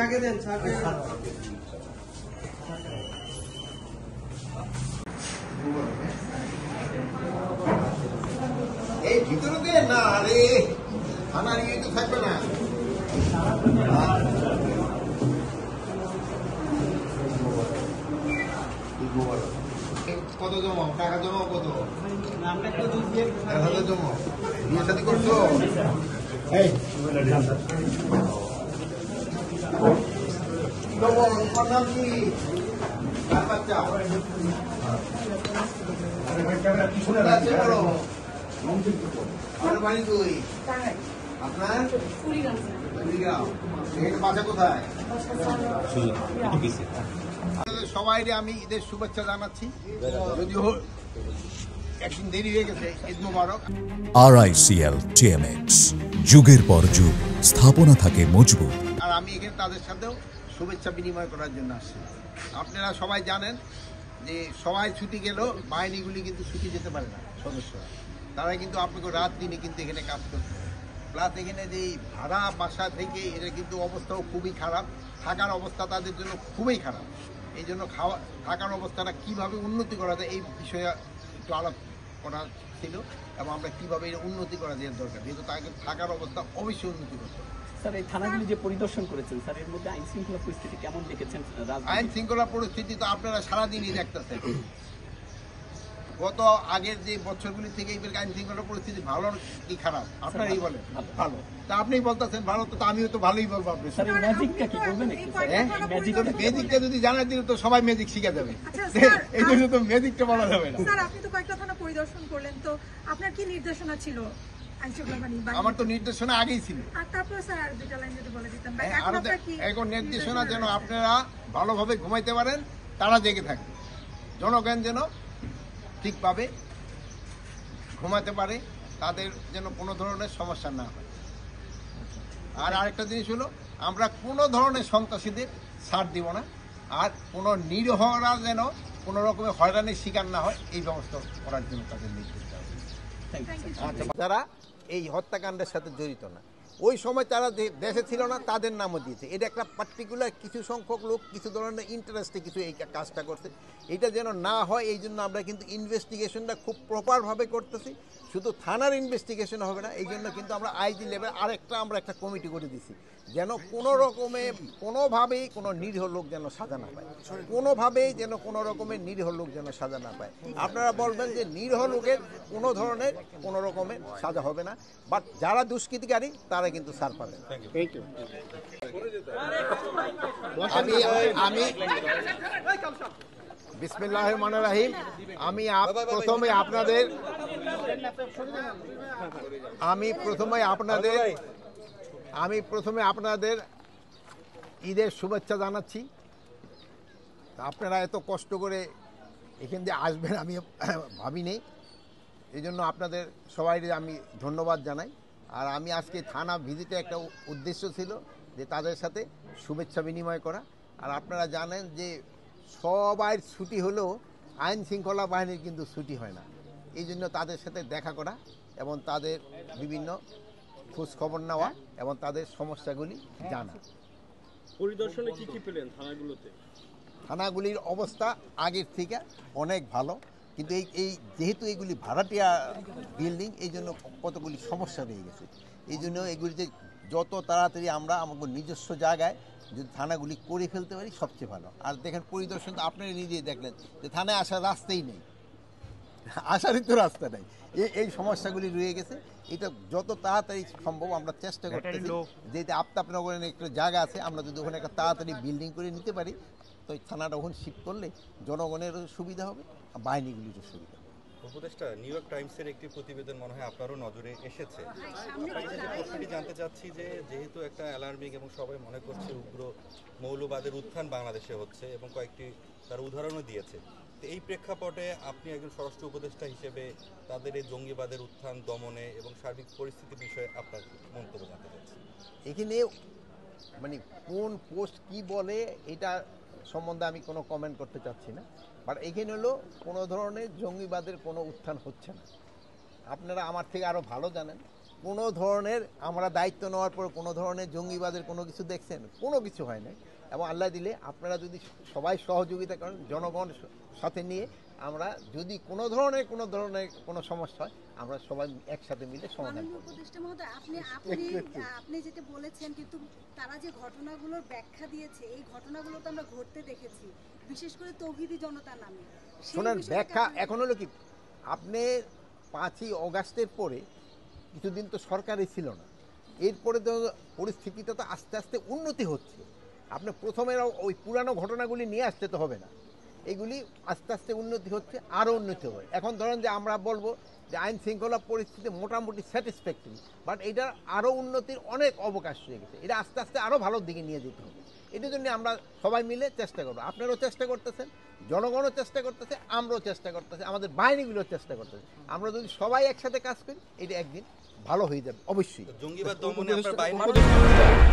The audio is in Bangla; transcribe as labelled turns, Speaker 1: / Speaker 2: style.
Speaker 1: আগে দেন এই ভিতরে দেন না, আরে থানা নিয়ে তো থাকবে না। কত জমা টাকা জমা কত? 1,000 জমা। বিয়ে শাদী করছো? নাম কি? বাচ্চা বাড়ি তুই আপনার বাসা কোথায়? সবাই আমি ঈদের শুভেচ্ছা জানাচ্ছি, যদিও একদিন দেরি হয়ে গেছে। ঈদ মোবারক।
Speaker 2: RICL TMX, যুগের পর যুগ স্থাপনা থাকে মজবুত।
Speaker 1: আর আমি এখানে তাদের সাথেও শুভেচ্ছা বিনিময় করার জন্য আসছি। আপনারা সবাই জানেন যে সবাই ছুটি গেলেও বাহিনীগুলি কিন্তু ছুটি যেতে পারে না, সদস্যরা তারা কিন্তু আপনাকে রাত দিনে কিন্তু এখানে কাজ করছে। প্লাস এখানে যে ভাড়া বাসা থেকে এটা কিন্তু অবস্থাও খুবই খারাপ, থাকার অবস্থা তাদের জন্য খুবই খারাপ। এই জন্য থাকার অবস্থাটা কীভাবে উন্নতি করা যায় এই বিষয়ে একটু আলাপ করা ছিল, এবং আমরা কীভাবে এটা উন্নতি করা যায় দরকার, যেহেতু তাকে থাকার অবস্থা অবশ্যই উন্নতি করতে হবে।
Speaker 3: স্যার, এই থানাগুলি যে পরিদর্শন করেছেন স্যার, এর মধ্যে আইন শৃঙ্খলা পরিস্থিতি কেমন দেখেছেন?
Speaker 1: আইন শৃঙ্খলা পরিস্থিতি তো আপনারা সারাদিনই দেখতেছেন। গত আগের যে বছরগুলি থেকে এই আইন শৃঙ্খলা পরিস্থিতি ভালো কি খারাপ আপনারাই বলেন। ভালো তা আপনিই বলতেছেন ভালো, তো আমিও তো ভালোই বলবো। আপনি ম্যাজিকটা যদি জানা দিলে তো সবাই ম্যাজিক শিখে যাবে, এই জন্য তো ম্যাজিকটা বলা যাবে না।
Speaker 4: স্যার, আপনি তো কয়েকটা থানা পরিদর্শন করলেন, তো আপনার কি নির্দেশনা ছিল?
Speaker 1: আমার তো নির্দেশনা আগেই ছিল। এখন নির্দেশনা যেন আপনারা ভালোভাবে ঘুমাইতে পারেন, তারা জেগে থাকবে, জনগণ যেন ঠিকভাবে ঘুমাতে পারে, তাদের যেন কোনো ধরনের সমস্যা না হয়। আর আরেকটা জিনিস হলো, আমরা কোনো ধরনের সন্ত্রাসীদের ছাড় দিব না, আর কোনো নিরীহরা যেন কোনো রকমের হয়রানির শিকার না হয় এই ব্যবস্থা করার জন্য তাদের নির্দেশ দেওয়া হবে। যারা এই হত্যাকাণ্ডের সাথে জড়িত না, ওই সময় তারা দেশে ছিল না, তাদের নামও দিয়েছে। এটা একটা পার্টিকুলার কিছু সংখ্যক লোক কিছু ধরনের ইন্টারেস্টে কিছু এই কাজটা করছে। এটা যেন না হয় এই জন্য আমরা কিন্তু ইনভেস্টিগেশনটা খুব প্রপারভাবে করতেছি। শুধু থানার ইনভেস্টিগেশন হবে না, এই জন্য কিন্তু আমরা আইজি লেভেল আমরা একটা কমিটি করে দিছি, যেন কোনো রকমে কোনোভাবেই কোনো নিরীহ লোক যেন সাজা না পায়, কোনোভাবেই যেন কোনো রকমের নিরীহ লোক যেন সাজা না পায়। আপনারা বলবেন যে নিরীহ লোকের কোনো ধরনের কোনো রকমের সাজা হবে না, বাট যারা দুষ্কৃতিকারী তারা কিন্তু ছাড় পাবে। আমি বিসমিল্লাহির রহমানির রহিম। আমি প্রথমে আপনাদের ঈদের শুভেচ্ছা জানাচ্ছি। আপনারা এত কষ্ট করে এখান দিয়ে আসবেন আমি ভাবিনি, এই জন্য আপনাদের সবাই আমি ধন্যবাদ জানাই। আর আমি আজকে থানা ভিজিটে একটা উদ্দেশ্য ছিল যে তাদের সাথে শুভেচ্ছা বিনিময় করা। আর আপনারা জানেন যে সবাই ছুটি হলেও আইন শৃঙ্খলা বাহিনীর কিন্তু ছুটি হয় না, এই জন্য তাদের সাথে দেখা করা এবং তাদের বিভিন্ন খোঁজ খবর নেওয়া এবং তাদের সমস্যাগুলি জানা।
Speaker 5: পরিদর্শনে কি কি পেলেন থানাগুলোতে?
Speaker 1: থানাগুলির অবস্থা আগের থেকে অনেক ভালো, কিন্তু এই যেহেতু এইগুলি ভাড়াটিয়া বিল্ডিং, এই জন্য কতগুলি সমস্যা রয়ে গেছে। এই জন্য এগুলিতে যত তাড়াতাড়ি আমরা আমাদের নিজস্ব জায়গায় যদি থানাগুলি করে ফেলতে পারি সবচেয়ে ভালো। আর দেখেন পরিদর্শন তো আপনারা নিজেই দেখলেন যে থানায় আসার রাস্তাই নেই, আসারই তো রাস্তা নেই, এই সমস্যাগুলি রয়ে গেছে। এটা যত তাড়াতাড়ি সম্ভব আমরা চেষ্টা করতেছি, যেহেতু আফতাবনগরে একটা জায়গা আছে, আমরা যদি ওখানে একটা তাড়াতাড়ি বিল্ডিং করে নিতে পারি তো এই থানাটা ওখানে শিফট করলে জনগণেরও সুবিধা হবে, বাহিনীগুলিরও সুবিধা হবে।
Speaker 6: উপদেষ্টা, নিউ ইয়র্ক টাইমসের একটি প্রতিবেদন মনে হয় আপনারও নজরে এসেছে। আপনার কাছে প্রশ্নটি জানতে চাচ্ছি যে যেহেতু একটা অ্যালার্মিং এবং সবাই মনে করছে উগ্র মৌলবাদের উত্থান বাংলাদেশে হচ্ছে এবং কয়েকটি তার উদাহরণও দিয়েছে, তো এই প্রেক্ষাপটে আপনি একজন স্বরাষ্ট্র উপদেষ্টা হিসেবে তাদের এই জঙ্গিবাদের উত্থান দমনে এবং সার্বিক পরিস্থিতি বিষয়ে আপনার মন্তব্য জানতে চাচ্ছি।
Speaker 1: এখানে মানে কোন পোস্ট কি বলে এটা সম্বন্ধে আমি কোনো কমেন্ট করতে চাচ্ছি না, বাট এখানে হলো কোনো ধরনের জঙ্গিবাদের কোনো উত্থান হচ্ছে না। আপনারা আমার থেকে আরও ভালো জানেন কোনো ধরনের আমরা দায়িত্ব নেওয়ার পর কোনো ধরনের জঙ্গিবাদের কোনো কিছু দেখছেন? কোনো কিছু হয় নাই। এবং আল্লাহ দিলে আপনারা যদি সবাই সহযোগিতা করেন, জনগণ সাথে নিয়ে আমরা যদি কোনো ধরনের কোনো সমস্যা হয়, আমরা সবাই একসাথে মিলে সমাধান
Speaker 7: মাননীয়
Speaker 1: করব।
Speaker 7: উপদেষ্টা মহোদয়, আপনি যেটা বলেছেন, কিন্তু তারা যে ঘটনাগুলোর ব্যাখ্যা দিয়েছে, এই ঘটনাগুলো তো আমরা ঘটতে দেখেছি, বিশেষ করে তৌহিদি জনতার নামে। সেই
Speaker 1: শোনেন,
Speaker 7: বিষয়টাকে
Speaker 1: ব্যাখ্যা
Speaker 7: আপনি-
Speaker 1: এখন হলো কি, আপনি 5ই অগাস্টের পরে কিছুদিন তো সরকারই ছিল না, এরপরে তো পরিস্থিতিটা তো আস্তে আস্তে উন্নতি হচ্ছে। আপনি প্রথমে ওই পুরানো ঘটনাগুলি নিয়ে আসতে তো হবে না, এগুলি আস্তে আস্তে উন্নতি হচ্ছে, আরও উন্নতি হবে। এখন ধরেন যে আমরা বলবো যে আইন শৃঙ্খলা পরিস্থিতি মোটামুটি স্যাটিসফ্যাক্টরি, বাট এটার আরও উন্নতির অনেক অবকাশ রয়ে গেছে। এটা আস্তে আস্তে আরও ভালোর দিকে নিয়ে যেতে হবে। এটার জন্য আমরা সবাই মিলে চেষ্টা করবো। আপনারাও চেষ্টা করতেছেন, জনগণও চেষ্টা করতেছে, আমরাও চেষ্টা করতেছি, আমাদের বাহিনীগুলোও চেষ্টা করতেছে। আমরা যদি সবাই একসাথে কাজ করি, এটা একদিন ভালো হয়ে যাবে অবশ্যই।
Speaker 6: জঙ্গিবাদ দমনে আপনার বাহিনী